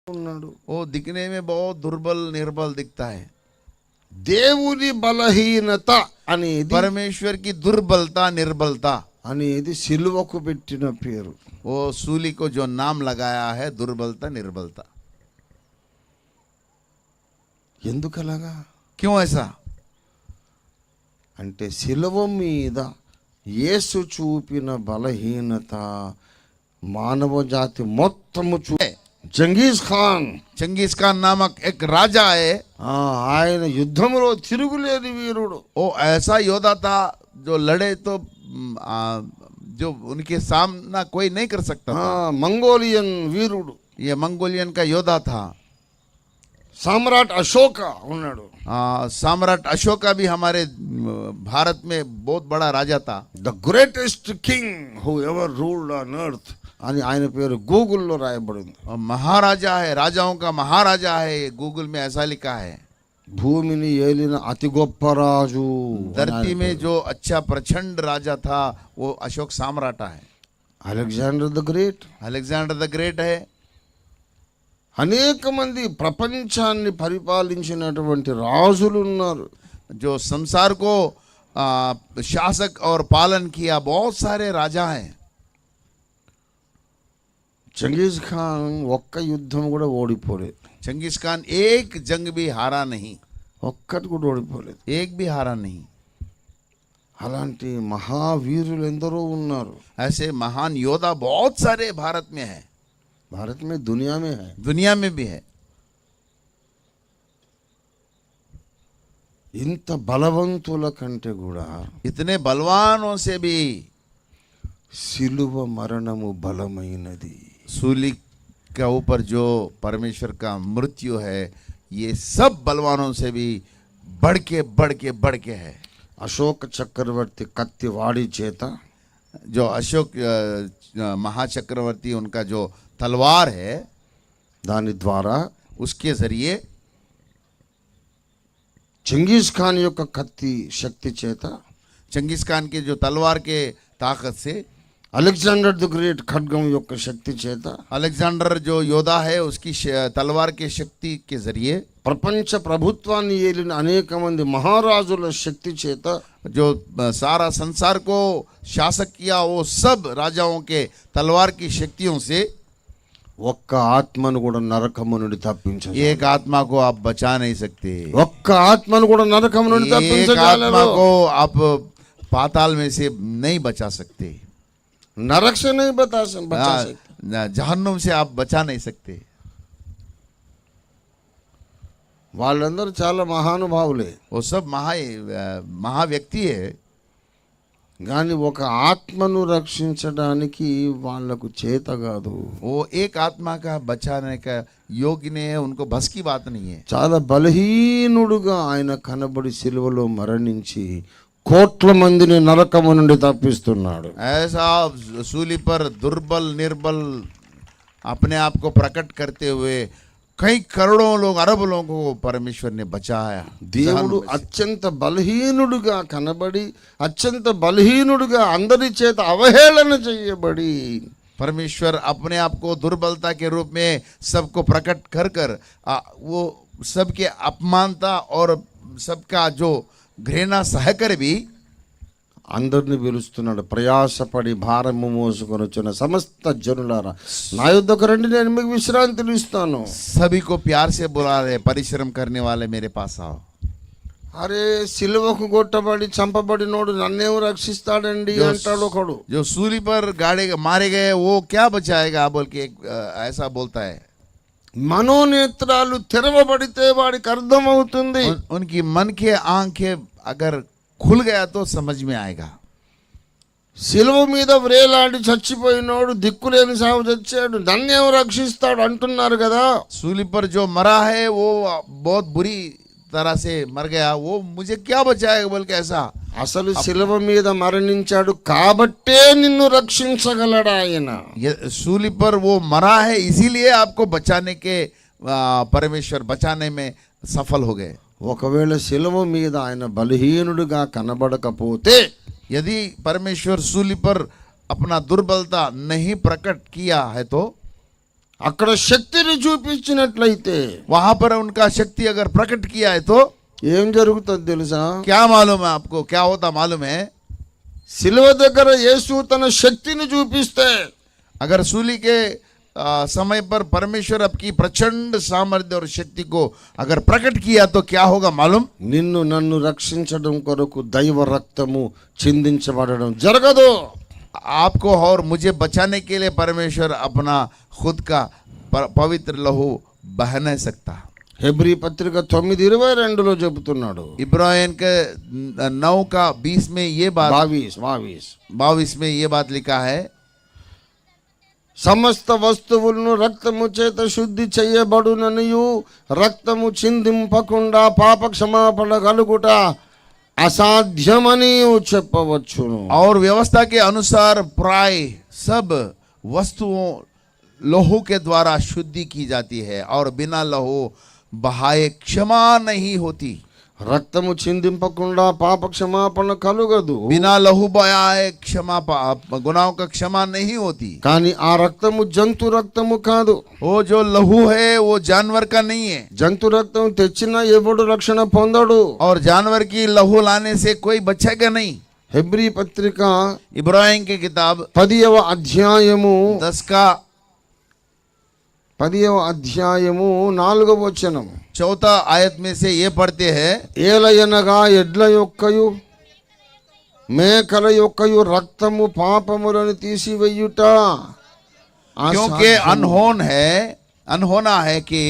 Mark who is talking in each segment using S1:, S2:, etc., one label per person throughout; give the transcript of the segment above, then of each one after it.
S1: ఉన్నాడు.
S2: वो दिखने में बहुत दुर्बल निर्बल दिखता है।
S1: దేవుని బలహీనత అనేది
S2: परमेश्वर की दुर्बलता निर्बलता
S1: అనేది సిలువకు పెట్టిన పేరు.
S2: वो सूली को जो नाम लगाया है दुर्बलता निर्बलता।
S1: ఎందుకలాగా
S2: क्यों ऐसा?
S1: అంటే సిలువ మీద యేసు చూపిన బలహీనత మానవ జాతి మొత్తము జంగీజ్ ఖాన్
S2: चंगेज खान नामक एक राजा है।
S1: ఆయన యుద్ధంలో తిరుగులేని వీరుడు.
S2: वो ऐसा योद्धा था जो लड़े तो जो उनके सामना कोई नहीं कर सकता था।
S1: మంగోలియన్ వీరుడు.
S2: ये मंगोलियन का योद्धा था।
S1: సామ్రాట్ అశోక ఉన్నాడు.
S2: सम्राट अशोका भी हमारे भारत में बहुत बड़ा राजा था।
S1: The greatest king who ever ruled on earth అని ఆయన పేరు గూగుల్లో రాయబడింది.
S2: महाराजा है, राजाओं का महाराजा है, गूगल में ऐसा लिखा है।
S1: భూమిని ఏలిన అతి గొప్ప రాజు.
S2: धरती में जो अच्छा प्रचंड राजा था वो अशोक सम्राट है।
S1: Alexander the great.
S2: Alexander the great है।
S1: అనేక మంది ప్రపంచాన్ని పరిపాలించినటువంటి రాజులు ఉన్నారు.
S2: जो संसार को शासक और पालन किया बहुत सारे राजा हैं।
S1: చంగీజ్ ఖాన్ ఒక్క యుద్ధం కూడా ఓడిపోలేదు.
S2: चंगेज खान एक जंग भी हारा नहीं,
S1: ఒక్కటి కూడా ఓడిపోలేదు.
S2: एक भी हारा नहीं।
S1: అలాంటి మహావీరులు ఎందరో ఉన్నారు.
S2: ऐसे महान योद्धा बहुत सारे भारत में है,
S1: భారత్ మే దునియా మే హై.
S2: दुनिया में भी है।
S1: ఇంత బలవంతుల కంటే కూడా
S2: इतने बलवानों से भी
S1: సిలువ మరణము బలమైనది.
S2: सूली के ऊपर जो परमेश्वर का मृत्यु है ये सब बलवानों से भी बढ़ के है।
S1: అశోక చక్రవర్తి కత్తి వాడి చేత
S2: जो अशोक महाचक्रवर्ती उनका जो तलवार है
S1: దాని ద్వారా
S2: उसके जरिए
S1: చంగీజ్ ఖాన్ యొక్క కత్తి శక్తి చేత
S2: चंगेज खान के जो तलवार के ताकत से
S1: అలెగ్జాండర్ ద గ్రేట్ ఖడ్గం యొక్క శక్తి చేత
S2: अलेक्जेंडर जो योद्धा है उसकी तलवार के शक्ति के जरिए
S1: ప్రపంచ ప్రభుత్వాన్ని ఏలిన అనేక మంది మహారాజుల శక్తి చేత
S2: जो सारा संसार को शासक किया वो सब राजाओं के तलवार की शक्तियों से
S1: ఒక్క ఆత్మను కూడా నరకము నుండి తప్పించదు.
S2: एक आत्मा को आप बचा नहीं सकते।
S1: ఒక్క ఆత్మను కూడా నరకము నుండి
S2: एक आत्मा
S1: తప్పించగలరు.
S2: को आप पाताल में से नहीं बचा सकते।
S1: नरक से नहीं बचा सकते.
S2: जहन्नुम से आप बचा नहीं सकते।
S1: వాళ్ళందరూ చాలా మహానుభావులే.
S2: वो सब महाव्यक्ति है,
S1: కానీ ఒక ఆత్మను రక్షించడానికి వాళ్ళకు చేత కాదు.
S2: वो एक आत्मा का बचाने का योग्य नहीं है, उनको बस की बात नहीं है।
S1: చాలా బలహీనుడుగా ఆయన కనబడి సిలువలో మరణించి కోట్ల మందిని నరకము నుండి తప్పిస్తున్నాడు.
S2: ऐसा सूली पर दुर्बल निर्बल अपने आप को प्रकट करते हुए कई करोड़ों लोग अरब लोगों को परमेश्वर ने बचाया।
S1: దేవుడు అత్యంత బలహీనుడుగా కనబడి అత్యంత బలహీనుడుగా అందరి చేత అవహేళన చేయబడి
S2: परमेश्वर अपने आप को दुर्बलता के रूप में सबको प्रकट कर वो सबके अपमानता और सबका जो घृणा सहकर भी
S1: అందరిని పిలుస్తున్నాడు. ప్రయాసపడి భారము మోసుకొని వచ్చిన సమస్త జనులారా నా యొద్దకు రండి, నేను మీకు విశ్రాంతిని ఇస్తాను.
S2: सभी को प्यार से बुला रहे, परिश्रम करने वाले मेरे पास आओ।
S1: అరే సిలువకు కొట్టబడి చంపబడినోడు నన్నేం రక్షిస్తాడండి అంటాడు ఒకడు.
S2: जो सूली पर गाड़े मारे गए वो क्या बचाएगा बोल के ऐसा बोलता है।
S1: మనోనేత్రాలు తెరవబడితే వాడికి అర్థమవుతుంది.
S2: उनकी मन के आंखें अगर खुल गया तो समझ में आएगा।
S1: సిలువ మీద వ్రేలాడి చచ్చిపోయినోడు దిక్కులేని సాగు చచ్చాడు, నన్నేం రక్షిస్తాడు అంటున్నారు కదా.
S2: सूली पर जो मरा है वो बहुत बुरी तरह से मर गया, वो मुझे क्या बचाएगा बोल के ऐसा।
S1: అసలు సిలువ మీద మరణించాడు కాబట్టే నిన్ను రక్షించగలడు ఆయన.
S2: सूली पर वो मरा है इसीलिए आपको बचाने के परमेश्वर बचाने में सफल हो गए।
S1: ఒకవేళ సిలువ మీద ఆయన బలహీనుడిగా కనబడకపోతే
S2: यदि परमेश्वर सूली पर अपना दुर्बलता नहीं प्रकट किया है तो
S1: అక్కడ శక్తిని చూపించినట్లయితే
S2: वहां पर उनका शक्ति अगर प्रकट किया है तो
S1: ఏం జరుగుతుంది తెలుసా?
S2: क्या मालूम है आपको, क्या होता मालूम है?
S1: శిలువ దగ్గర యేసు తన శక్తిని చూపిస్తే
S2: अगर सूली के समय पर परमेश्वर आपकी प्रचंड सामर्थ्य और शक्ति को अगर प्रकट किया तो क्या होगा मालूम?
S1: నిన్ను నన్ను రక్షించడం కొరకు దైవ రక్తము చిందించబడడం జరగదు.
S2: आपको और मुझे बचाने के लिए परमेश्वर अपना खुद का पवित्र लहू बह नहीं सकता।
S1: హెబ్రీ పత్రిక 9:22లో చెబుతున్నాడు.
S2: इब्राहिम के 9:20 में ये बात 22 में ये बात लिखा है,
S1: సమస్త వస్తువులను రక్తము చేత శుద్ధి చేయబడుననియు రక్తము చిందింపకుండా పాప క్షమాపణ కలుగుట అసాధ్యమని చెప్పవచ్చును.
S2: और व्यवस्था के अनुसार प्राय सब वस्तुओं लहू के द्वारा शुद्धि की जाती है और बिना लहू बहाए क्षमा नहीं होती।
S1: రక్తము చిందింపకుండా పాప క్షమాపణ కలుగదు.
S2: बिना लहू बहाए क्षमा गुनाहों का क्षमा नहीं होती।
S1: కానీ ఆ రక్తము జంతు రక్తము కాదు.
S2: वो जो लहू है वो जानवर का नहीं है।
S1: జంతు రక్తం తెచ్చినా ఎవడు రక్షణ పొందడు.
S2: और जानवर की लहू लाने से कोई बचेगा नहीं।
S1: హెబ్రీ పత్రిక
S2: इब्राहिम की किताब
S1: 10వ అధ్యాయము
S2: 10
S1: అధ్యాయము 4వ వచనం.
S2: 4 आयत में से ये पढ़ते हैं,
S1: ఏలయనగా ఎడ్ల యొక్కయు మేకల యొక్కయు రక్తము పాపములను తీసివేయుట
S2: क्योंकि अनहोना है कि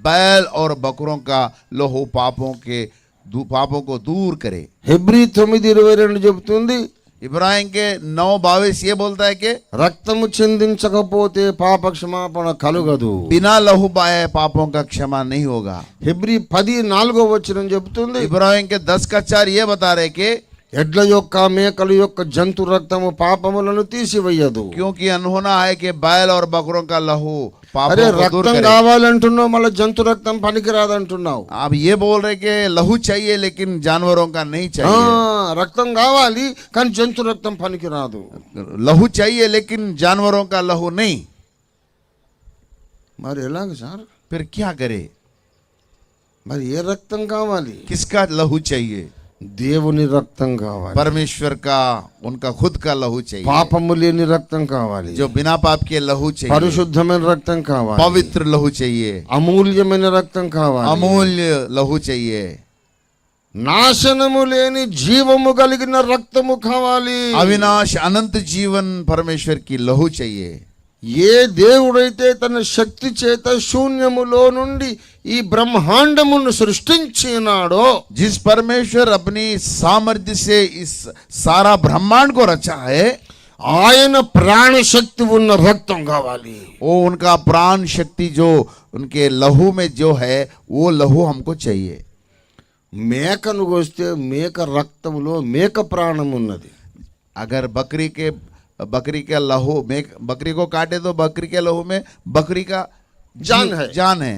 S2: बैल और बकरों का लहू पापों को दूर करे।
S1: హెబ్రీ 9:22 చెబుతుంది,
S2: इब्राहिम के 9:22 ये बोलता है कि
S1: రక్తము చిందించకపోతే పాప క్షమాపణ కలుగదు.
S2: बिना लहू बहाए पापों का क्षमा नहीं होगा।
S1: హెబ్రీ 10:4 వచనం చెబుతుంది,
S2: इब्राहिम के 10:4 ये बता रहे कि
S1: ఎడ్ల యొక్క మేకల యొక్క జంతు రక్తము పాపములను తీసివేయదు.
S2: क्योंकि अनहोना है कि बैल और बकरों का लहू पापों
S1: అరే
S2: को दूर
S1: రక్తం
S2: करे।
S1: కావాలంటున్నావు, మళ్ళీ జంతు రక్తం పనికిరాదంటున్నావు.
S2: आप ये बोल रहे कि लहू चाहिए लेकिन जानवरों का नहीं चाहिए।
S1: రక్తం కావాలి కానీ జంతు రక్తం పనికిరాదు.
S2: लहू चाहिए लेकिन जानवरों का लहू नहीं।
S1: మరి ఎలాగ సార్?
S2: फिर क्या करे?
S1: మరి ఏ రక్తం కావాలి?
S2: किसका लहू चाहिए?
S1: దేవుని రక్తం కావాలి.
S2: परमेश्वर का, उनका खुद का लहू चाहिए।
S1: పాపము లేని రక్తం కావాలి.
S2: जो बिना पाप के लहू चाहिए।
S1: పరిశుద్ధమైన రక్తం కావాలి.
S2: पवित्र लहू चाहिए।
S1: అమూల్యమైన రక్తం కావాలి.
S2: अमूल्य लहू चाहिए।
S1: నాశనము లేని జీవము కలిగిన రక్తము కావాలి.
S2: अविनाश अनंत जीवन परमेश्वर की लहू चाहिए।
S1: ఏ దేవుడైతే తన శక్తి చేత శూన్యములో నుండి ఈ బ్రహ్మాండమును సృష్టించినాడో,
S2: जिस परमेश्वर अपनी सामर्थ्य से इस सारा ब्रह्मांड को रचा है,
S1: ఆయన ప్రాణ శక్తి ఉన్న రక్తం కావాలి.
S2: वो उनका प्राण शक्ति जो उनके लहू में जो है वो लहू हमको चाहिए।
S1: మేకను కోస్తే మేక రక్తములో మేక ప్రాణం ఉన్నది.
S2: अगर बकरी के लहू में, बकरी को काटे तो बकरी के लहू में बकरी का जान है।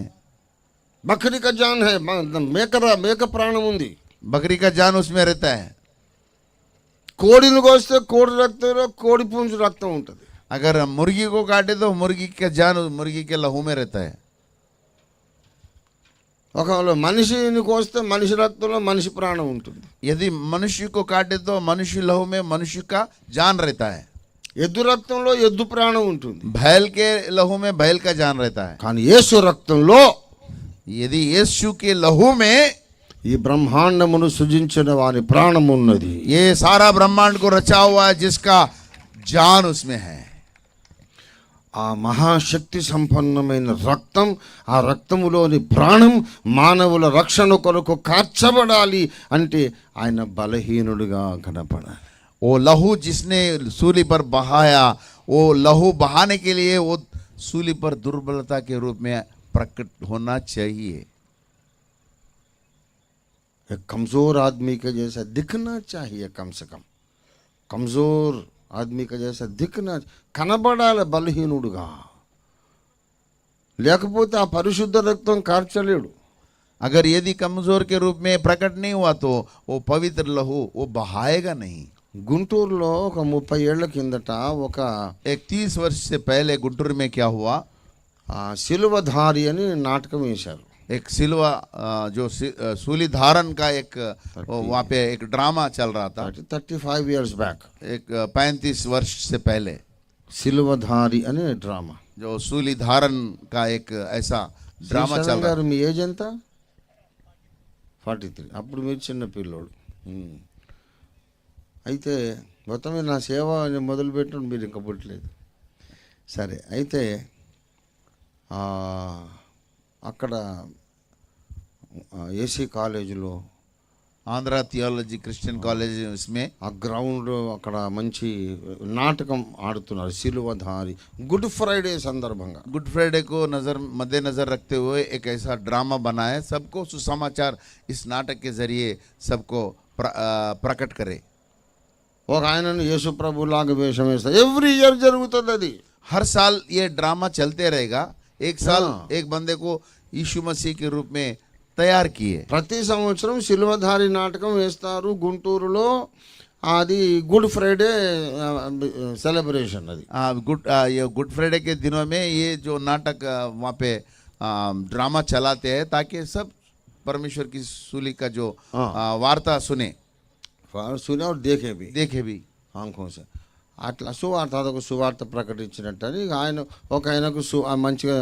S1: బకరీ కా జాన్ హై, మేక ప్రాణం ఉంది.
S2: बकरी का जान उसमें रहता है।
S1: కోడిని కోస్తే కోడి రక్తంలో కోడి పుంజు రక్తం ఉంటుంది.
S2: अगर मुर्गी को काटे तो मुर्गी का जान मुर्गी के लहू में रहता है।
S1: ఒకవేళ మనిషిని కోస్తే మనిషి రక్తంలో మనిషి ప్రాణం ఉంటుంది.
S2: यदि मनुष्य को काटे तो मनुष्य लहू में मनुष्य का जान रहता है।
S1: ఎద్దు రక్తంలో ఎద్దు ప్రాణం ఉంటుంది.
S2: बैल के लहू में बैल का जान रहता है।
S1: కానీ యేసు రక్తంలో,
S2: यदि यीशु के लहू में
S1: ఈ బ్రహ్మాండమును సృజించిన వారి ప్రాణం ఉన్నది.
S2: ये सारा ब्रह्मांड को रचा हुआ है, जिसका जान उसमें है।
S1: ఆ మహాశక్తి సంపన్నమైన రక్తం, ఆ రక్తములోని ప్రాణం మానవుల రక్షణ కొరకు కార్చబడాలి అంటే ఆయన బలహీనుడిగా కనపడాలి.
S2: वो लहू जिसने सूली पर बहाया, वो लहू बहाने के लिए वो सूली पर दुर्बलता के रूप में प्रकट होना चाहिए।
S1: एक कमजोर आदमी के जैसा दिखना चाहिए, कम से कम कमजोर आदमी का जैसा दिखना, కనబడాలి బలహీనుడుగా. లేకపోతే ఆ పరిశుద్ధ రక్తం కార్చలేడు.
S2: अगर यदि कमजोर के रूप में प्रकट नहीं हुआ तो वो पवित्र लहू वो बहाएगा नहीं।
S1: గుంటూరులో ఒక 30 ఏళ్ల కిందట ఒక
S2: 30 वर्ष से पहले गुंटूर में क्या हुआ,
S1: శిలువధారి అని నాటకం వేశారు.
S2: एक सिलवा जो सूली धारण का एक वहाँ पे एक ड्रामा चल रहा था
S1: 35 years బ్యాక్.
S2: एक 35 वर्ष से पहले
S1: శిలువధారి అనే డ్రామా.
S2: जो सूली धारण का एक ऐसा ड्रामा चल रहा
S1: గారు మీ ఏజ్ ఎంత? 43. అప్పుడు మీరు చిన్న పిల్లోడు. అయితే మొత్తం నా సేవ మొదలుపెట్టిన మీరు ఇంకా పుట్టలేదు. సరే, అయితే అక్కడ ఏసీ కాలేజీలో
S2: आंध्रा थियोलॉजी क्रिश्चियन कॉलेज इसमें
S1: ఆ గ్రౌండ్ అక్కడ మంచి నాటకం ఆడుతున్నారు శిలువధారి. గుడ్ ఫ్రైడే సందర్భంగా
S2: गुड फ्राइडे को मद्देनजर रखते हुए एक ऐसा ड्रामा बना है, सबको सुसमाचार इस नाटक के जरिए सबको प्रकट करे.
S1: ఒక ఆయనను యేసు ప్రభులాగా వేషం వేస్తారు. ఎవ్రీ ఇయర్ జరుగుతుంది అది.
S2: हर साल ये ड्रामा चलते रहेगा. एक साल एक बंदे को यीशु मसीह के रूप में तैयार किए.
S1: ప్రతి సంవత్సరం శిలువధారి నాటకం వేస్తారు గుంటూరులో. అది గుడ్ ఫ్రైడే సెలబ్రేషన్. అది
S2: ये गुड फ्राइडे के दिनों में ये जो नाटक वहाँ पे ड्रामा चलाते हैं ताकि सब परमेश्वर की सूली का जो वार्ता सुने
S1: सुने और देखे भी ఆంఖోं से. అట్లా సువార్త, అదొక సువార్త ప్రకటించినట్టు. ఇక ఆయనకు మంచిగా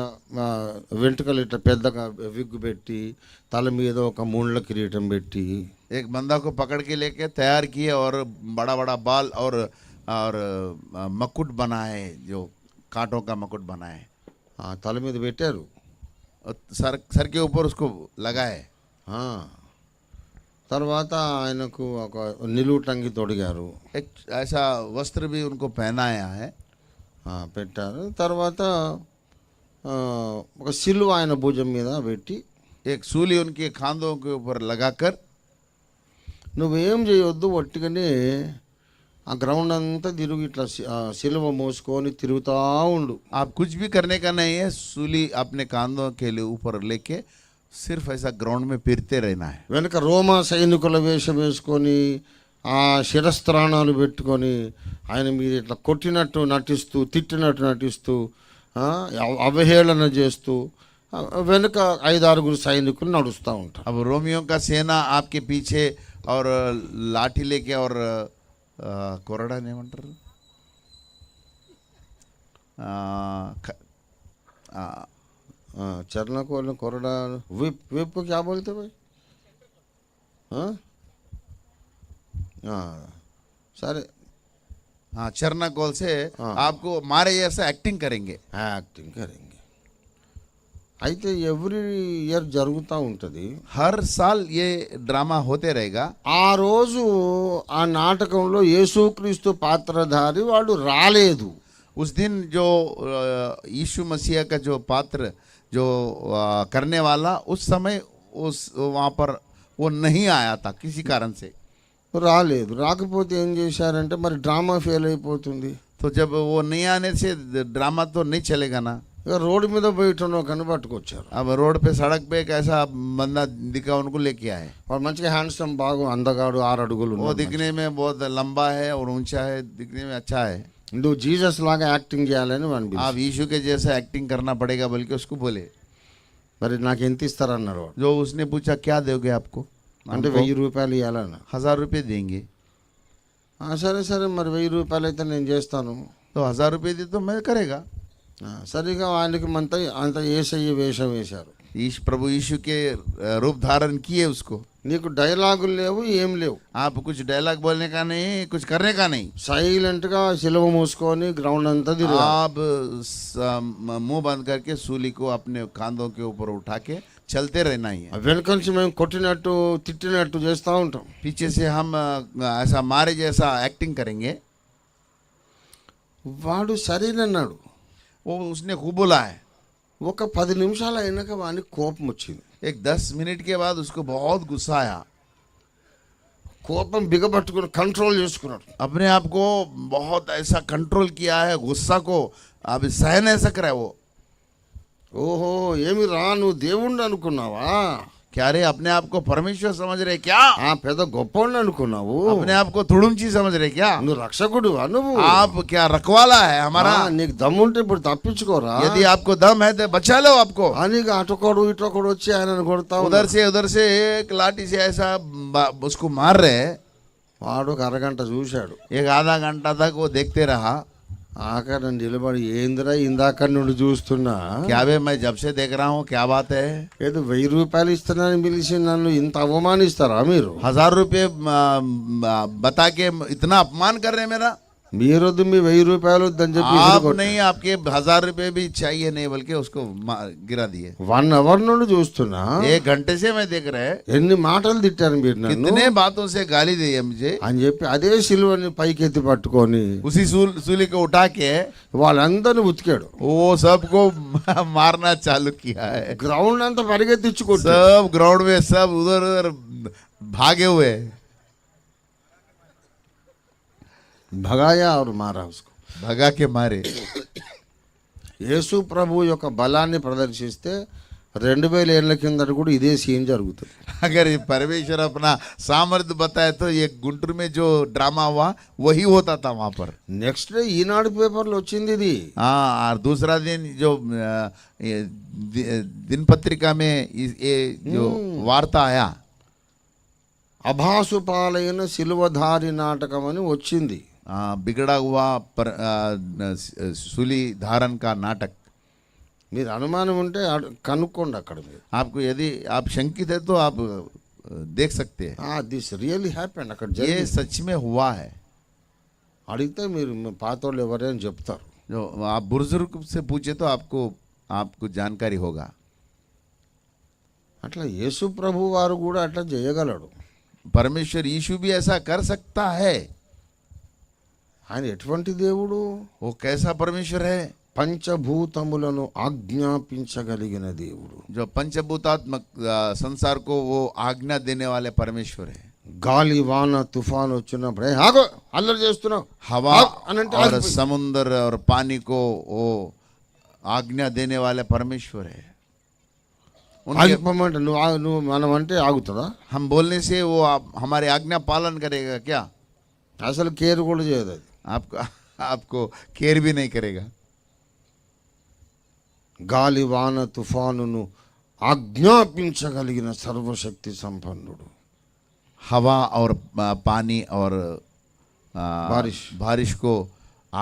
S1: వెంట్రుకలు ఇట్లా పెద్దగా విగ్గు పెట్టి తల మీద ఒక మూండ్ల కిరీటం పెట్టి
S2: एक बंदा को पकड़ के लेके तैयार किए और बड़ा बड़ा बाल और मकुट बनाए, जो कांटों का मकुट बनाए,
S1: తల మీద పెట్టారు.
S2: सर के ऊपर उसको लगाए.
S1: తర్వాత ఆయనకు ఒక నిలువుటంగి తొడిగారు.
S2: एक ऐसा वस्त्र भी उनको पहनाया है,
S1: పెట్టారు. తర్వాత ఒక సిలువ ఆయన భుజం మీద పెట్టి
S2: एक सूली उनके खांधों के ऊपर लगाकर
S1: నువ్వేం చేయొద్దు, ఒట్టిగానే ఆ గ్రౌండ్ అంతా తిరుగు ఇట్లా సిలువ మోసుకొని తిరుగుతూ ఉండు.
S2: आप कुछ भी करने का नहीं है, सूली अपने कांधों के लिए ऊपर लेके सिर्फ ऐसा ग्राउंड में फिरते रहना है.
S1: వెనక రోమా సైనికుల వేషం వేసుకొని ఆ శిరస్త్రాణాలు పెట్టుకొని ఆయన మీద ఇట్లా కొట్టినట్టు నటిస్తూ, తిట్టినట్టు నటిస్తూ, అవహేళన చేస్తూ వెనుక 5-6 సైనికులు నడుస్తూ ఉంటారు.
S2: अब रोमियो का सेना आपके पीछे और लाठी लेके और कोरड़ा नहीं मंटर
S1: चरना को कोरडा विप को क्या बोलते भाई? सर
S2: चरना कोल से आपको मारे जैसा एक्टिंग करेंगे.
S1: అయితే ఎవ్రీ ఇయర్ జరుగుతూ ఉంటుంది.
S2: हर साल ये ड्रामा होते रहेगा.
S1: ఆ రోజు ఆ నాటకంలో యేసుక్రీస్తు పాత్రధారి వాడు రాలేదు.
S2: उस दिन जो यीशु मसीह का जो पात्र जो करने वाला उस समय उस वहाँ पर वो नहीं आया था किसी कारण से.
S1: రాలేదు. రాకపోతే ఏం చేశారంటే మరి డ్రామా ఫెయిల్ అయిపోతుంది.
S2: तो जब वो नहीं आने से ड्रामा तो नहीं चलेगा ना.
S1: ఇక రోడ్డు మీద బయటనో కనబట్టుకొచ్చారు.
S2: अब रोड पे सड़क पे एक ऐसा बंदा दिखा, उनको लेके आए.
S1: వాడు మంచిగా హ్యాండ్సమ్, బాగా అందగాడు, 6 అడుగులు.
S2: वो दिखने में बहुत लंबा है और ऊंचा है, दिखने में अच्छा है.
S1: నువ్వు జీసస్ లాగా యాక్టింగ్ చేయాలని వాడిని
S2: आप यीशु के जैसा एक्टिंग करना पड़ेगा बल्कि उसको बोले.
S1: మరి నాకు ఎంత ఇస్తారన్నారు.
S2: जो उसने पूछा क्या दोगे आपको,
S1: అంటే 1000 రూపాయలు ఇవ్వాలన్న.
S2: 1000 रुपये देंगे.
S1: సరే సరే మరి 1000 రూపాయలు అయితే నేను చేస్తాను.
S2: तो 1000 रुपये दी तो मैं करेगा.
S1: సరిగా ఆయనకి అంత యేసయ్య వేషం వేశారు.
S2: प्रभु यीशु के रूप धारण किए उसको.
S1: నీకు డైలాగులు లేవు, ఏం లేవు.
S2: आप कुछ डायलॉग बोलने का नहीं, कुछ करने का नहीं.
S1: సైలెంట్ గా సిలువ మూసుకొని గ్రౌండ్ అంతా తిరిగా.
S2: आप मुंह बंद करके सूली को अपने कांधों के ऊपर उठा के चलते रहना ही है.
S1: వెనక నుంచి మేము కొట్టినట్టు తిట్టినట్టు చేస్తూ ఉంటాం.
S2: पीछे से हम ऐसा मारे जैसा एक्टिंग करेंगे.
S1: వాడు సరేనన్నాడు.
S2: वो उसने खूब बोला है.
S1: ఒక 10 నిమిషాలు అయినాక వానికి కోపం వచ్చింది.
S2: एक 10 मिनट के बाद उसको बहुत गुस्सा आया.
S1: కోపం బిగబట్టుకుని కంట్రోల్ చేసుకున్నాడు.
S2: अपने आप को बहुत ऐसा कंट्रोल किया है, गुस्सा को अब सह नहीं सक रहा है वो.
S1: ఓహో, ఏమి రా, నువ్వు దేవుణ్ణి అనుకున్నావా?
S2: क्या रे अपने आप को परमेश्वर समझ रहे क्या?
S1: ఆ పెద్ద గొప్పోడిని అనుకున్నావు,
S2: अपने आप को थुड़ुमची समझ रहे क्या?
S1: నువ్వు రక్షకుడువా నువ్వు?
S2: आप क्या रखवाला है हमारा?
S1: నీకు దమ్ముంటే ఇప్పుడు తప్పించుకోరా.
S2: यदि आपको दम है तो बचा लो आपको।
S1: అని అటొకడు ఇటొకడు వచ్చి ఆయనను కొడతా
S2: उधर से एक लाठी से ऐसा उसको मार रहे।
S1: వాడు ఒక అరగంట చూశాడు.
S2: एक आधा घंटा तक वो देखते रहा।
S1: ఆఖరి నిలబడి ఏందిరా ఇందాక నుండి చూస్తున్నా,
S2: क्या बे मैं जब से देख रहा हूँ, क्या बात है?
S1: ఏదో 1000 రూపాయలు ఇస్తున్నానని పిలిచి నన్ను ఇంత అవమానిస్తారా మీరు?
S2: 1000 रुपये बता के इतना अपमान कर रहे हैं मेरा।
S1: మీరొద్దు, మీ 1000 రూపాయలు వద్దని చెప్పి
S2: आप नहीं, आपके 1000 रुपये भी चाहिए नहीं, बल्कि उसको गिरा दिए।
S1: 1 అవర్ నుండి చూస్తున్నా,
S2: 1 घंटे से मैं देख रहे।
S1: ఎన్ని మాటలు తిట్టారు మీరు నన్ను
S2: कितने बातों से गाली दी है मुझे।
S1: అని చెప్పి అదే సిలువని పైకెత్తి పట్టుకొని
S2: उसी सूली को उठा के
S1: వాళ్ళందరిని ఉతికాడు.
S2: वो सबको मारना चालू किया है।
S1: గ్రౌండ్ అంతా పరిగెత్తించుకుంటూ
S2: सब ग्राउंड में सब उधर उधर भागे हुए।
S1: భగాయా और मारा उसको.
S2: भगा के मारे।
S1: యేసు ప్రభు యొక్క బలాన్ని ప్రదర్శిస్తే 2000 ఏళ్ల కిందట కూడా ఇదే సీన్ జరుగుతుంది.
S2: अगर ये परमेश्वर अपना सामर्थ्य बताए तो ये गुंटूर में जो ड्रामा हुआ वही होता था वहां पर।
S1: నెక్స్ట్ డే ఈనాడు పేపర్లో వచ్చింది ఇది.
S2: हाँ, और दूसरा दिन जो दिन पत्रिका में ये जो वार्ता आया,
S1: అభాసుపాలైన సిలువధారి నాటకం అని వచ్చింది.
S2: बिगड़ा हुआ सूली धारण का नाटक।
S1: మీరు అనుమానం ఉంటే కనుక్కోండి అక్కడ మీరు.
S2: आपको यदि आप शंकित है तो आप देख सकते हैं।
S1: దిస్ రియల్లీ హ్యాపెండ్ అక్కడ
S2: ये सच में हुआ है।
S1: అడిగితే మీరు పాతోళ్ళు ఎవరైనా చెప్తారు.
S2: जो आप बुजुर्ग से पूछे तो आपको जानकारी होगा।
S1: అట్లా యేసు ప్రభు వారు కూడా అట్లా చేయగలడు.
S2: परमेश्वर यीशु भी ऐसा कर सकता है।
S1: ఆయన ఎటువంటి దేవుడు?
S2: वो कैसा परमेश्वर है?
S1: పంచభూతములను ఆజ్ఞాపించగలిగిన దేవుడు.
S2: जो पंचभूतात्मक संसार को वो आज्ञा देने वाले परमेश्वर है।
S1: గాలి వాన తుఫాన్ వచ్చినప్పుడు ఆగో అల్లరి చేస్తున్నావు,
S2: हवा
S1: అనంటే
S2: और समुद्र और पानी को वो आज्ञा देने वाले परमेश्वर है।
S1: ఆగిపోమంటే నువ్వు మనం అంటే ఆగుతుందా?
S2: हम बोलने से वो हमारे आज्ञा पालन करेगा क्या?
S1: అసలు కేర్ కూడా చేయదు అది.
S2: आपको केयर भी नहीं करेगा।
S1: గాలి వాన తుఫానును ఆజ్ఞాపించగలిగిన సర్వశక్తి సంపన్నుడు.
S2: हवा और पानी और
S1: बारिश
S2: को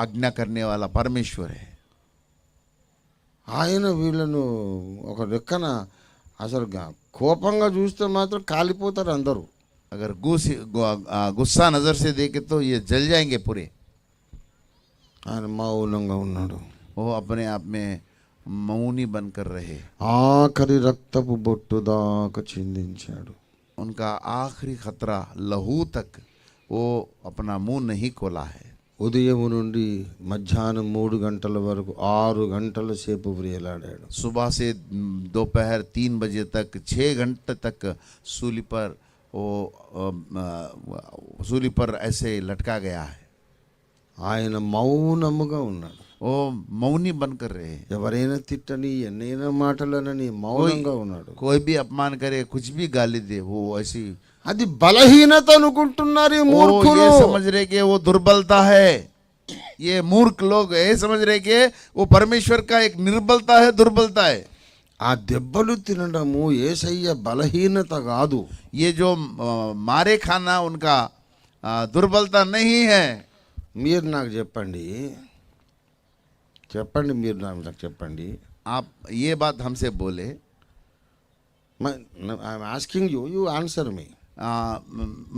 S2: आज्ञा करने वाला परमेश्वर है।
S1: ఆయన వీళ్ళను ఒక లెక్కన అసలు కోపంగా చూస్తే మాత్రం కాలిపోతారు అందరూ.
S2: अगर गुस्सा नजर से देखे तो ये जल जाएंगे पूरे।
S1: ఆయన మౌనంగా ఉన్నాడు.
S2: वो अपने आप में मौनी बनकर रहे।
S1: ఆఖరి రక్తపు బొట్టు దాకా చిందించాడు.
S2: उनका आखिरी खतरा लहू तक वो अपना मुंह नहीं खोला है।
S1: ఉదయం నుండి మధ్యాహ్నం 3 గంటల వరకు 6 గంటల సేపు వ్రేలాడాడు.
S2: सुबह से दोपहर 3 बजे तक 6 घंटे तक सूली पर ऐसे लटका गया है।
S1: ఆయన మౌనముగా ఉన్నాడు.
S2: वो मौनी बनकर रहे।
S1: ఎవరైనా తిట్టని ఎన్నైనా మాటలనని మౌనంగా ఉన్నాడు.
S2: कोई भी अपमान करे, कुछ भी गाली दे, वो ऐसी
S1: అది బలహీనత అనుకుంటున్నారు ఈ మూర్ఖులు.
S2: ये समझ रहे कि वो दुर्बलता है। ये मूर्ख लोग ये समझ रहे कि वो परमेश्वर का एक निर्बलता है, दुर्बलता है।
S1: ఆ దెబ్బలు తినడము యేసయ్య బలహీనత కాదు.
S2: ये जो मारे खाना उनका दुर्बलता नहीं है।
S1: మీరు నాకు చెప్పండి మీరు నాకు చెప్పండి.
S2: आप ये बात हमसे बोले।
S1: I am asking you answer me.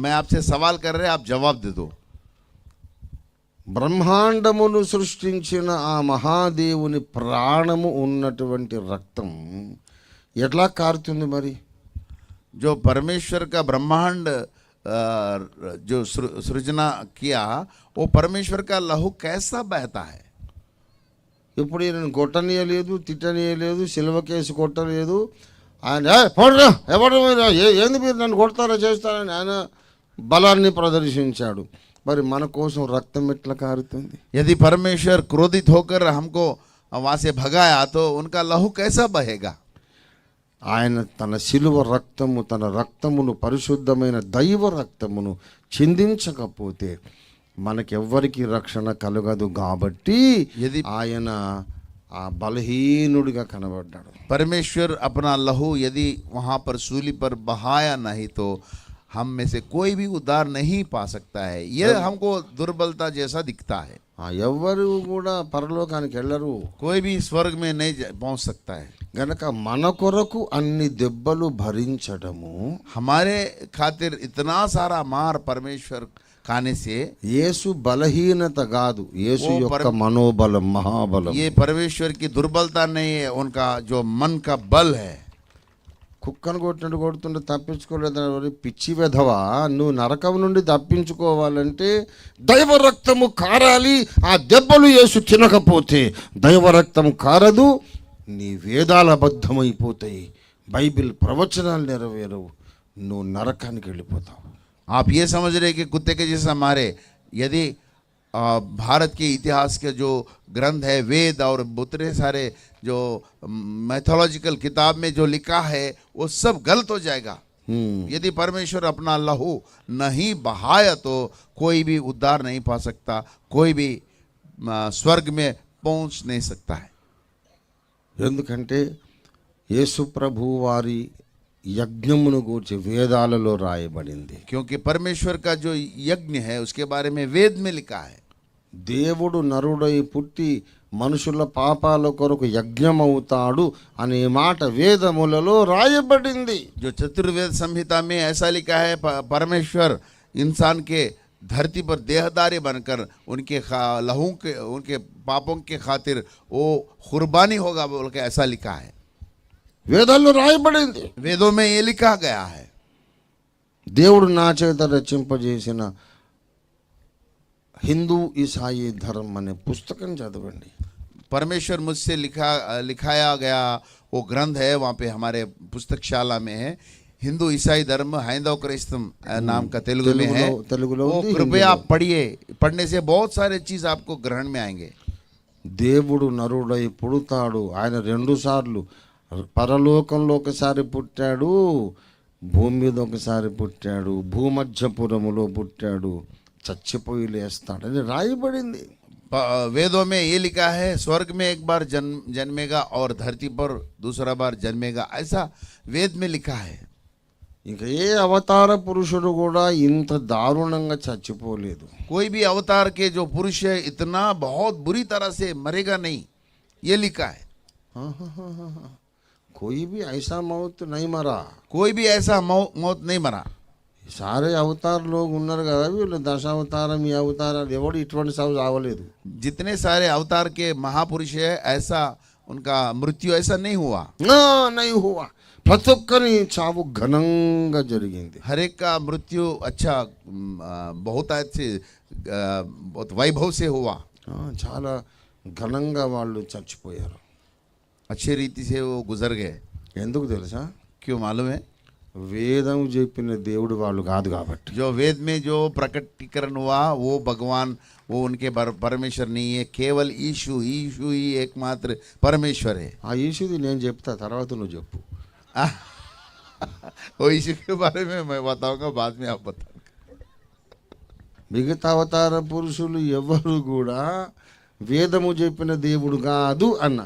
S2: मैं आपसे सवाल कर रहे, आप जवाब दे दो।
S1: బ్రహ్మాండమును సృష్టించిన ఆ మహాదేవుని ప్రాణము ఉన్నటువంటి రక్తం ఎట్లా కారుతుంది మరి?
S2: जो परमेश्वर का ब्रह्मांड जो सृजना किया, वो परमेश्वर का लहू कैसा बहता है?
S1: ఇప్పుడు ఈయనను కొట్టనీయలేదు, తిట్టనీయలేదు, సిలువ కేసు కొట్టలేదు. ఆయన పోడరా ఎవరు ఏంది మీరు నన్ను కొడతారా చేస్తారని ఆయన బలాన్ని ప్రదర్శించాడు. మరి మన కోసం రక్తం ఎట్లా కారుతుంది?
S2: यदि परमेश्वर क्रोधित होकर हमको वहां से भगाया तो उनका लहू कैसा बहेगा?
S1: ఆయన తన శిలువ రక్తము, తన రక్తమును, పరిశుద్ధమైన దైవ రక్తమును చిందించకపోతే మనకెవ్వరికి రక్షణ కలగదు. కాబట్టి
S2: यदि
S1: ఆయన ఆ బలహీనుడిగా కనబడ్డాడు.
S2: परमेश्वर अपना लहू यदि वहाँ पर सूली पर बहाया नहीं तो हम में से कोई भी उद्धार नहीं पा सकता है। यह हमको दुर्बलता जैसा दिखता है।
S1: ఎవ్వరు కూడా పరలోకానికి వెళ్ళరు.
S2: कोई भी स्वर्ग में नहीं पहुँच सकता है।
S1: గనక మన కొరకు అన్ని దెబ్బలు భరించడము,
S2: हमारे खातिर इतना सारा मार परमेश्वर खाने से
S1: యేసు బలహీనత కాదు, యేసు యొక్క మనోబలం, మహాబలం.
S2: ये परमेश्वर की दुर्बलता नहीं है, उनका जो मन का बल है।
S1: కుక్కను కొట్టినట్టు కొడుతుంటే తప్పించుకోలేదు. పిచ్చి వెధవా, నువ్వు నరకం నుండి తప్పించుకోవాలంటే దైవ రక్తము కారాలి. ఆ దెబ్బలు యేసు తినకపోతే దైవ రక్తం కారదు, నీ వేదాల అబద్ధమైపోతాయి, బైబిల్ ప్రవచనాలు నెరవేరవు, నువ్వు నరకానికి వెళ్ళిపోతావు.
S2: आप ये समझ रहे कि कुत्ते के जैसा मारे। यदि भारत के इतिहास के जो ग्रंथ है, वेद और बुतरे सारे जो मैथोलॉजिकल किताब में जो लिखा है वो सब गलत हो जाएगा। यदि परमेश्वर अपना लहू नहीं बहाया तो कोई भी उद्धार नहीं पा सकता, कोई भी स्वर्ग में पहुंच नहीं सकता है।
S1: ఎందుకంటే యేసు ప్రభు వారి యజ్ఞమును గూర్చి వేదాలలో రాయబడింది.
S2: क्योंकि परमेश्वर का जो यज्ञ है उसके बारे में वेद में लिखा है।
S1: దేవుడు నరుడై పుట్టి మనుషుల పాపాల కొరకు యజ్ఞమవుతాడు అనే మాట వేదములలో రాయబడింది.
S2: जो चतुर्वेद संहिता में ऐसा लिखा है, परमेश्वर इंसान के धरती पर देहदारी बनकर उनके लहू के, उनके पापों के खातिर वो कुर्बानी होगा बोल के ऐसा लिखा है।
S1: వేదాల్లో రాయబడింది.
S2: वेदों में ये लिखा गया है।
S1: దేవుడు నా చేత రచింపజేసిన హిందూ ఈసాయి ధర్మం అనే పుస్తకం చదవండి.
S2: परमेश्वर मुझसे लिखाया गया वो ग्रंथ है, वहाँ पे हमारे पुस्तकशाला में है। हिंदू ईसाई धर्म हैंदव क्रिस्तम नाम का तेलुगु में है।
S1: తెలుగులో
S2: वो
S1: ఉంది,
S2: कृपया
S1: హిందీలో.
S2: आप पढ़िए, पढ़ने से बहुत सारे चीज आपको ग्रहण में आएंगे।
S1: దేవుడు నరుడై పుడతాడు. ఆయన 2 సార్లు పరలోకంలో ఒకసారి పుట్టాడు, భూమి మీద ఒకసారి పుట్టాడు, భూమధ్యపురములో పుట్టాడు, చచ్చిపోయి లేస్తాడని రాయబడింది.
S2: वेदों में ये लिखा है, स्वर्ग में एक बार जन्मेगा और धरती पर दूसरा बार जन्मेगा, ऐसा वेद में लिखा है।
S1: ఇంకా ఏ అవతార పురుషుడు కూడా ఇంత దారుణంగా చచ్చిపోలేదు.
S2: कोई भी अवतार के जो पुरुष है इतना बहुत बुरी तरह से मरेगा नहीं, ये लिखा है।
S1: कोई भी ऐसा मौत नहीं मरा.
S2: कोई भी ऐसा मौत नहीं मरा।
S1: సారే అవతార్ లోग ఉన్నారు కదా, వీళ్ళు దశావతారం, ఈ అవతారాలు ఎవడు ఇటువంటి సాగు చావలేదు.
S2: जितने सारे अवतार के महापुरुष है ऐसा उनका मृत्यु ऐसा नहीं हुआ।
S1: नहीं हुआ. ప్రతి ఒక్కరి చావు ఘనంగా జరిగింది.
S2: हर एक का मृत्यु अच्छा बहुत अच्छे बहुत वैभव से हुआ।
S1: చాలా ఘనంగా వాళ్ళు చచ్చిపోయారు.
S2: अच्छे रीति से वो गुजर गए।
S1: ఎందుకు తెలుసా?
S2: क्यों मालूम है?
S1: వేదం చెప్పిన దేవుడు వాళ్ళు కాదు కాబట్టి.
S2: जो वेद में जो प्रकटीकरण हुआ वो भगवान, वो उनके परमेश्वर नहीं है, केवल यीशु ही एकमात्र परमेश्वर है।
S1: ఆ యేసుది నేను చెప్తా, తర్వాత నువ్వు చెప్పు.
S2: वो यीशु के बारे में मैं बताऊंगा, बाद में आप बताओ।
S1: మిగతా అవతార పురుషులు ఎవరు కూడా వేదము చెప్పిన దేవుడు కాదు అన్న.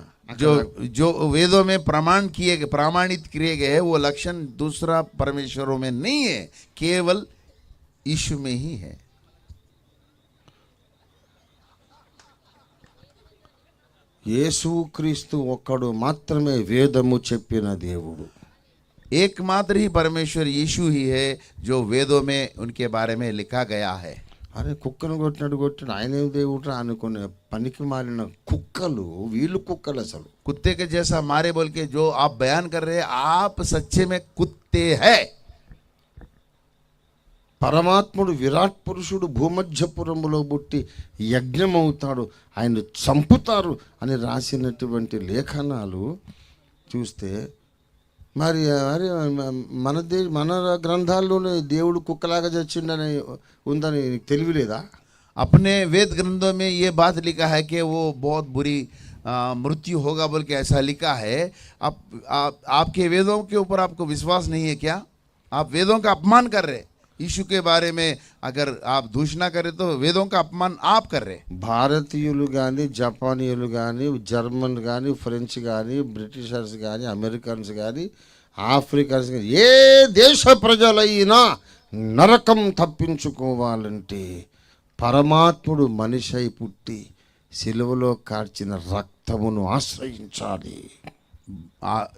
S2: जो वेदों में प्रमाणित किए गए वो लक्षण दूसरा परमेश्वरों में नहीं है, केवल यीशु में ही है।
S1: యేసుక్రీస్తు ఒక్కడు మాత్రమే వేదము చెప్పిన దేవుడు.
S2: एकमात्र ही परमेश्वर यीशु ही है जो वेदों में उनके बारे में लिखा गया है।
S1: అరే కుక్కను కొట్టినట్టు కొట్టిన ఆయనే దేవుడు అనుకునే పనికి మారిన కుక్కలు, వీళ్ళు కుక్కలు అసలు.
S2: कुत्ते के जैसा मारे बोल के जो आप बयान कर रहे हैं, आप सच्चे में कुत्ते हैं।
S1: పరమాత్ముడు విరాట్ పురుషుడు భూమధ్యపురములో పుట్టి యజ్ఞమవుతాడు, ఆయన చంపుతారు అని రాసినటువంటి లేఖనాలు చూస్తే మరి అరే మన గ్రంథాల్లోనే దేవుడు కుక్కలాగా చచ్చిండని ఉందని తెలియలేదా?
S2: अपने वेद ग्रंथों में ये बात लिखा है कि वो बहुत बुरी मृत्यु होगा बोल के ऐसा लिखा है। आपके वेदों के ऊपर आपको विश्वास नहीं है क्या? आप वेदों का अपमान कर रहे। यीशु के बारे में अगर आप दूषणा करें तो वेदों का अपमान आप कर रहे।
S1: భారతీయులు కానీ జపానీయులు కానీ జర్మన్ కానీ ఫ్రెంచ్ కానీ బ్రిటిషర్స్ కానీ అమెరికన్స్ కానీ ఆఫ్రికన్స్ కానీ ఏ దేశ ప్రజలైనా నరకం తప్పించుకోవాలంటే పరమాత్ముడు మనిషి అయి పుట్టి సిలువలో కార్చిన రక్తమును ఆశ్రయించాలి।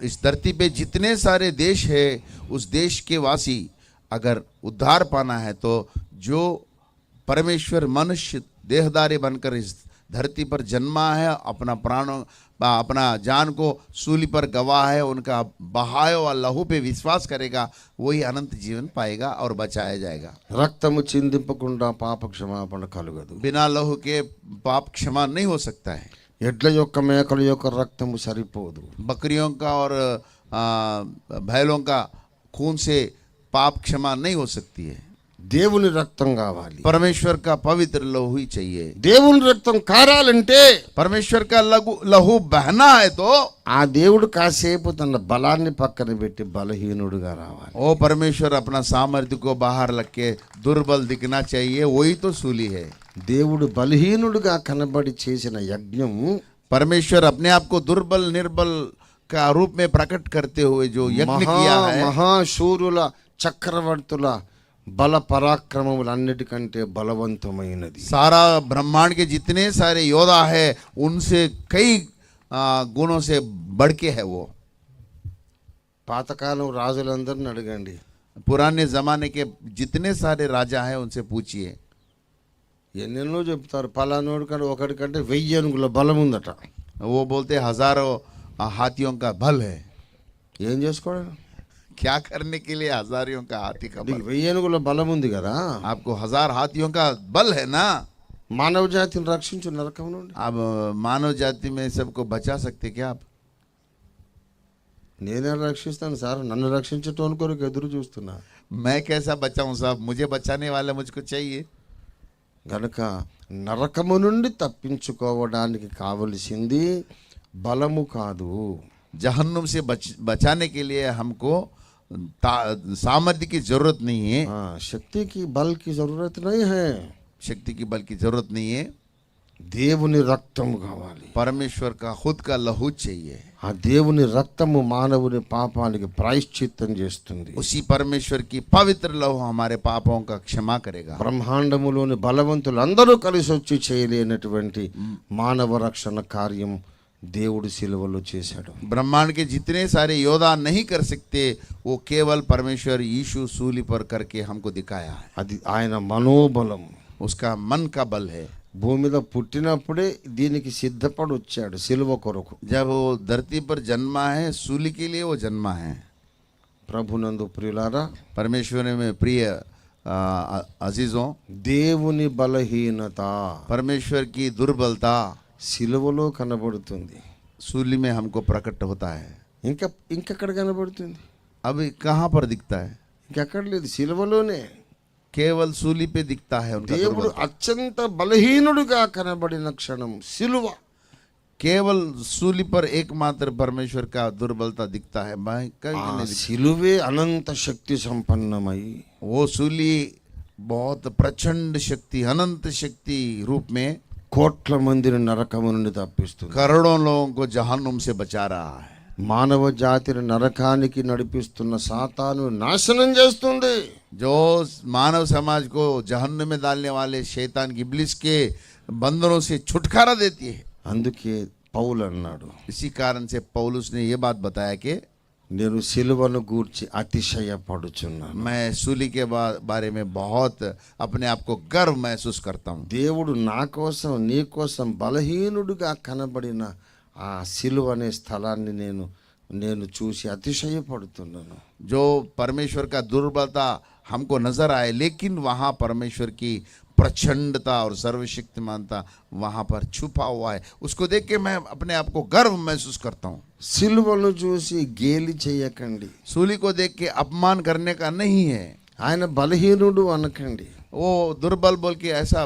S2: इस धरती पे जितने सारे देश है, उस देश के वासी अगर उद्धार पाना है तो जो परमेश्वर मनुष्य देहधारी बनकर इस धरती पर जन्मा है, अपना प्राणों अपना जान को सूली पर गवाह है, उनका बहाए हुआ लहू पे विश्वास करेगा, वही अनंत जीवन पाएगा और बचाया जाएगा।
S1: రక్తము చిందింపకుండా పాప క్షమాపణ కలుగదు।
S2: बिना लहू के पाप क्षमा नहीं हो सकता है।
S1: ఎడ్ల యొక్క మేకల యొక్క రక్తము సరిపోదు।
S2: बकरियों का और बैलों का खून से पाप क्षमा नहीं हो सकती है।
S1: దేవుని రక్తం కావాలి।
S2: परमेश्वर का पवित्र लहू ही चाहिए।
S1: దేవుని రక్తం కారాలంటే
S2: परमेश्वर का लहू बहना है तो
S1: ఆ దేవుడు కాసేపు తన బలాన్ని పక్కన పెట్టి బలహీనుడుగా రావాలి।
S2: ओ परमेश्वर अपना सामर्थ्य को बाहर रख के दुर्बल दिखना चाहिए, वही तो सूली है।
S1: దేవుడు బలహీనుడుగా కనబడి చేసిన యజ్ఞం
S2: परमेश्वर अपने आप को दुर्बल निर्बल का रूप में प्रकट करते हुए जो यज्ञ किया है,
S1: మహాశూరుల చక్రవర్తుల బల పరాక్రమములన్నిటికంటే బలవంతమైనది।
S2: सारा ब्रह्मांड के जितने सारे योद्धा है उनसे कई गुणों से बढ़ के है वो।
S1: పాతకాలం రాజులందరిని అడగండి,
S2: पुराने जमाने के जितने सारे राजा हैं उनसे पूछिए,
S1: ఎన్నెన్నో చెప్తారు। పలానోడి కంటే ఒకటి కంటే 1000 ఏనుగుల బలం ఉందట।
S2: वो बोलते हजारों हाथियों का बल है।
S1: ఏం చేసుకోవడం?
S2: क्या करने के लिए हजारों का हाथी का बल?
S1: 1000 ఏనుగుల బలం ఉంది కదా,
S2: आपको 1000 हाथियों का बल है ना।
S1: మానవ జాతిని రక్షించు నరకం నుండి।
S2: अब मानव जाति में सबको बचा सकते क्या आप?
S1: నేనే రక్షిస్తాను సార్, నన్ను రక్షించటోని కొరకు ఎదురు చూస్తున్నా।
S2: मैं कैसा बचाऊं साहब, मुझे बचाने वाला मुझको चाहिए।
S1: గనుక నరకము నుండి తప్పించుకోవడానికి కావలసింది బలము కాదు।
S2: जहन्नुम से बचाने के लिए हमको सामर्थ्य की जरूरत नहीं है,
S1: శక్తి కి బల్ కి జరూరత్ नहीं है,
S2: शक्ति की बल की जरूरत नहीं है।
S1: దేవుని రక్తము కావాలి।
S2: परमेश्वर का खुद का लहू चाहिए।
S1: ఆ దేవుని రక్తము మానవుని పాపానికి ప్రాయశ్చిత్తం చేస్తుంది।
S2: उसी परमेश्वर की पवित्र लहू हमारे पापों का क्षमा करेगा।
S1: బ్రహ్మాండములోని బలవంతులందరూ కలిసి వచ్చి చేయలేనటువంటి మానవ రక్షణ కార్యం దేవుడు సిలువలో చేశాడు।
S2: ब्रह्मांड के जितने सारे योद्धा नहीं कर सकते, वो केवल परमेश्वर यीशु सूली पर करके हमको दिखाया है।
S1: అది ఆయన మనోబలం।
S2: उसका मन का बल है।
S1: భూమి మీద పుట్టినప్పుడే దీనికి సిద్ధపడి వచ్చాడు సిలువ కొరకు।
S2: जब वो धरती पर जन्मा है, सूली के लिए वो जन्मा है।
S1: ప్రభునందు ప్రియులారా,
S2: परमेश्वर में प्रिय अजीजों,
S1: దేవుని బలహీనత
S2: परमेश्वर की दुर्बलता
S1: సిలువలో కనబడుతుంది।
S2: सूली में हमको प्रकट होता है।
S1: ఇంకెక్కడ కనబడుతుంది?
S2: अभी कहाँ पर दिखता है?
S1: ఇంకెక్కడ లేదు, సిలువలోనే।
S2: केवल सूली पे दिखता है उनका
S1: దేవుడు
S2: दुर्बलता।
S1: అత్యంత బలహీనుడిగా కనబడిన క్షణం సిలువ।
S2: केवल सूली पर एकमात्र परमेश्वर का दुर्बलता दिखता है।
S1: సిలువే అనంత శక్తి సంపన్నమై
S2: वो सूली बहुत प्रचंड शक्ति, अनंत शक्ति रूप में
S1: కోట్ల మందిని నరకము నుండి తప్పిస్తుంది।
S2: करोड़ों लोगों को जहन्नुम से बचा रहा है।
S1: మానవ జాతిని నరకానికి నడిపిస్తున్న సాతాను నాశనం చేస్తుంది।
S2: जो मानव समाज को जहन्नुम में डालने वाले शैतान की इब्लिस के बंधनों से छुटकारा देती है।
S1: అందుకే పౌలు అన్నాడు,
S2: इसी कारण से पौलुस ने ये बात बताया कि
S1: నేను సిలువను గూర్చి అతిశయపడుచున్నాను।
S2: मैं सूली के बारे में बहुत अपने आप को गर्व महसूस करता हूँ।
S1: దేవుడు నా కోసం నీ కోసం బలహీనుడిగా కనబడిన ఆ సిలువ అనే స్థలాన్ని నేను చూసి అతిశయపడుతున్నాను।
S2: जो परमेश्वर का दुर्बलता हमको नजर आए, लेकिन वहाँ परमेश्वर की प्रचंडता और सर्वशक्तिमानता वहाँ पर छुपा हुआ है। उसको देख के मैं अपने आप को गर्व महसूस करता हूँ।
S1: సిలువను చూసి గేలి చేయకండి।
S2: सूली को देख के अपमान करने का नहीं है।
S1: ఆయన బలహీనుడు అనకండి.
S2: वो दुर्बल बोल के ऐसा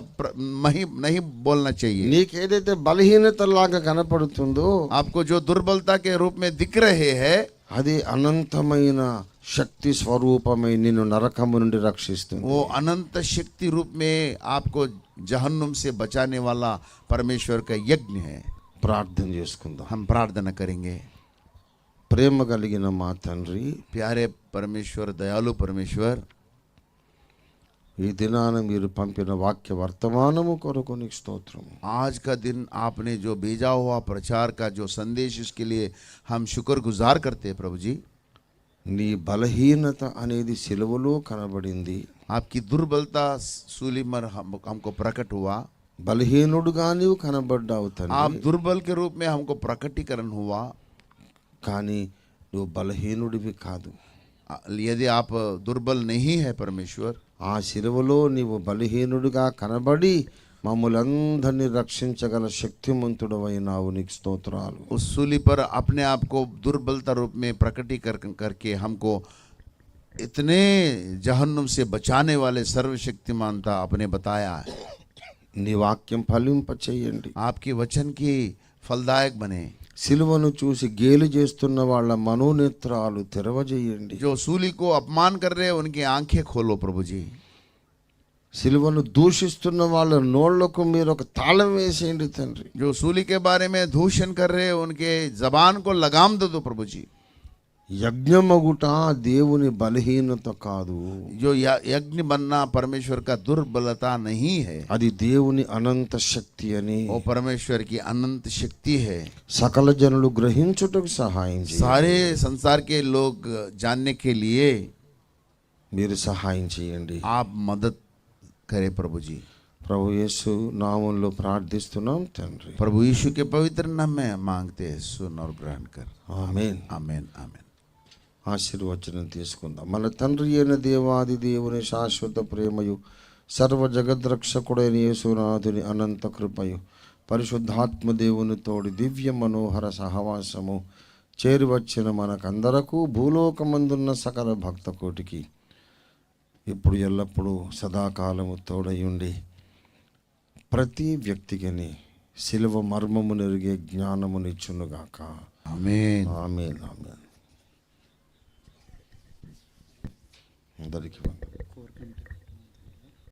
S2: नहीं बोलना चाहिए।
S1: నీకేదైతే బలహీనతలాగా కనపడుతుందో
S2: आपको जो दुर्बलता के रूप में दिख रहे हैं,
S1: అది అనంతమైన శక్తి స్వరూపమై నిన్ను నరకము నుండి రక్షిస్తుంది.
S2: वो अनंत शक्ति रूप में आपको जहन्नुम से बचाने वाला परमेश्वर का यज्ञ है।
S1: ప్రార్థన చేసుకుందాం.
S2: हम प्रार्थना करेंगे।
S1: ప్రేమ కలిగిన మా తండ్రి,
S2: प्यारे परमेश्वर, दयालु परमेश्वर,
S1: ఈ దినాన మీరు పంపిన వాక్య వర్తమానము కొరకు నీకు స్తోత్రము.
S2: आज का दिन आपने जो भेजा हुआ प्रचार का जो संदेश, इसके लिए हम शुक्रगुजार करते हैं प्रभु जी।
S1: నీ బలహీనత అనేది సిలువలో కనబడింది.
S2: आपकी दुर्बलता सूली पर हमको प्रकट हुआ।
S1: బలహీనుడుగా నీవు కనబడ్డావు
S2: आप
S1: తండ్రి.
S2: दुर्बल के रूप में हमको प्रकटीकरण हुआ।
S1: కానీ నువ్వు బలహీనుడివి కాదు.
S2: यदि आप दुर्बल नहीं है परमेश्वर,
S1: ఆ సిలువలో నీవు బలహీనుడిగా కనబడి మమ్ములందరినీ రక్షించగల శక్తిమంతుడవైనావు. నీకు స్తోత్రాలు.
S2: उस सूली पर अपने आप को दुर्बलता रूप में करके हमको इतने जहन्नुम से बचाने वाले सर्वशक्तिमानता आपने बताया है।
S1: నీ వాక్యం ఫలింపచేయండి.
S2: आपकी वचन की फलदायक बने।
S1: సిలువను చూసి గేలి చేస్తున్న వాళ్ళ మనోనేత్రాలు తెరవజేయండి.
S2: जो सूली को अपमान कर रहे हैं, उनकी आंखें खोलो प्रभु जी।
S1: సిలువను దూషిస్తున్న వాళ్ళ నోళ్లకు మీరు ఒక తాళం వేసేయండి తండ్రి.
S2: जो सूली के बारे में दूषण कर रहे हैं, उनके जबान को लगाम दे दो प्रभु जी।
S1: యజ్ఞమగుట దేవుని బలహీనత కాదు,
S2: जो यज्ञ बनना परमेश्वर का दुर्बलता नहीं है,
S1: అది దేవుని అనంత శక్తి అని
S2: वो परमेश्वर की अनंत शक्ति है।
S1: సకల జనులు గ్రహించుటకు సహాయం చేయండి.
S2: सारे संसार के लोग जानने के लिए
S1: మీరు సహాయం చేయండి.
S2: आप मदद करें प्रभु जी।
S1: ప్రభు యేసు నామంలో ప్రార్థిస్తున్నాం తండ్రి.
S2: प्रभु यीशु के पवित्र नाम में मांगते हैं, सुन और ग्रहण कर।
S1: ఆమేన్.
S2: आमीन आमीन।
S1: ఆశీర్వచనం తీసుకుందాం. మన తండ్రి అయిన దేవాది దేవుని శాశ్వత ప్రేమయు సర్వ జగద్రక్షకుడైన యేసునాథుని అనంత కృపయు పరిశుద్ధాత్మ దేవుని తోడి దివ్య మనోహర సహవాసము చేరివచ్చిన మనకందరకు భూలోకమందున్న సకల భక్త కోటికి ఇప్పుడు ఎల్లప్పుడూ సదాకాలము తోడయుండి ప్రతి వ్యక్తికిని శిలువ మర్మము నెరిగే జ్ఞానమునిచ్చునుగాక.
S2: आमीन।
S1: ఆమేన్ ఆమేన్. అందరికీ వందనాలు.